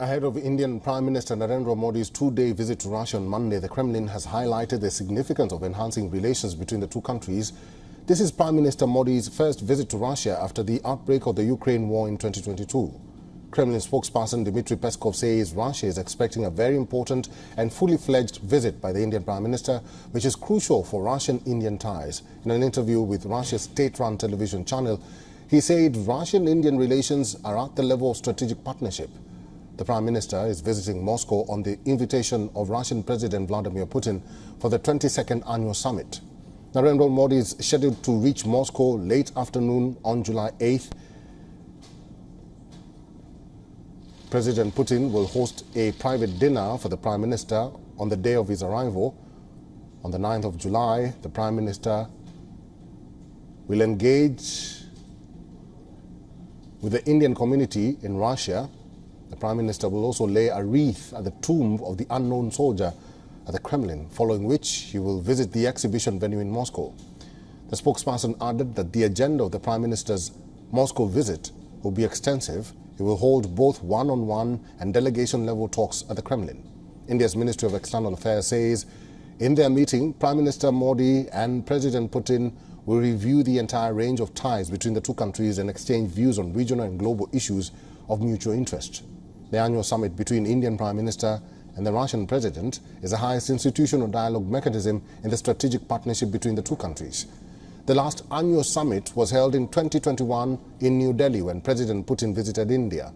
Ahead of Indian Prime Minister Narendra Modi's two-day visit to Russia on Monday, the Kremlin has highlighted the significance of enhancing relations between the two countries. This is Prime Minister Modi's first visit to Russia after the outbreak of the Ukraine war in 2022. Kremlin spokesperson Dmitry Peskov says Russia is expecting a very important and fully fledged visit by the Indian Prime Minister, which is crucial for Russian-Indian ties. In an interview with Russia's state-run television channel, he said Russian-Indian relations are at the level of strategic partnership. The Prime Minister is visiting Moscow on the invitation of Russian President Vladimir Putin for the 22nd annual summit. Narendra Modi is scheduled to reach Moscow late afternoon on July 8th. President Putin will host a private dinner for the Prime Minister on the day of his arrival. On the 9th of July, the Prime Minister will engage with the Indian community in Russia. The Prime Minister will also lay a wreath at the tomb of the unknown soldier at the Kremlin, following which he will visit the exhibition venue in Moscow. The spokesperson added that the agenda of the Prime Minister's Moscow visit will be extensive. He will hold both one-on-one and delegation-level talks at the Kremlin. India's Ministry of External Affairs says in their meeting, Prime Minister Modi and President Putin will review the entire range of ties between the two countries and exchange views on regional and global issues of mutual interest. The annual summit between Indian Prime Minister and the Russian President is the highest institutional dialogue mechanism in the strategic partnership between the two countries. The last annual summit was held in 2021 in New Delhi when President Putin visited India.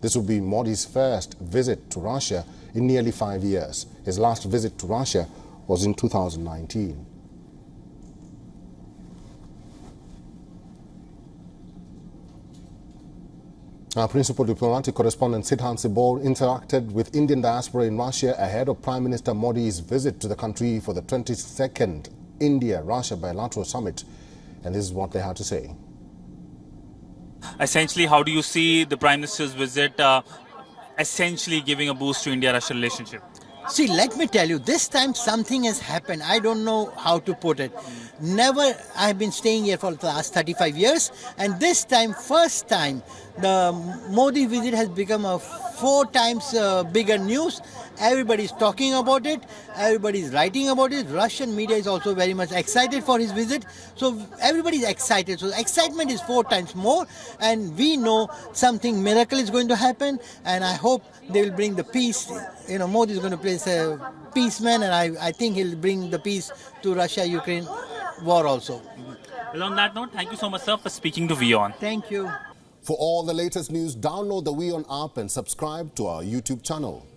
This will be Modi's first visit to Russia in nearly 5 years. His last visit to Russia was in 2019. Our principal diplomatic correspondent Sidhan Sibol interacted with Indian diaspora in Russia ahead of Prime Minister Modi's visit to the country for the 22nd India-Russia bilateral summit. And this is what they had to say. Essentially, how do you see the Prime Minister's visit essentially giving a boost to India-Russia relationship? See, let me tell you, this time something has happened. I don't know how to put it. Never, I've been staying here for the last 35 years. And this time, first time, the Modi visit has become a 4 times bigger news. Everybody's talking about it. Everybody's writing about it. Russian media is also very much excited for his visit. So everybody's excited. So excitement is 4 times more. And we know something miracle is going to happen. And I hope they will bring the peace. You know, Modi is going to play a peaceman. And I think he'll bring the peace to Russia-Ukraine war also. Well, on that note, thank you so much, sir, for speaking to WION. Thank you. For all the latest news, download the WION app and subscribe to our YouTube channel.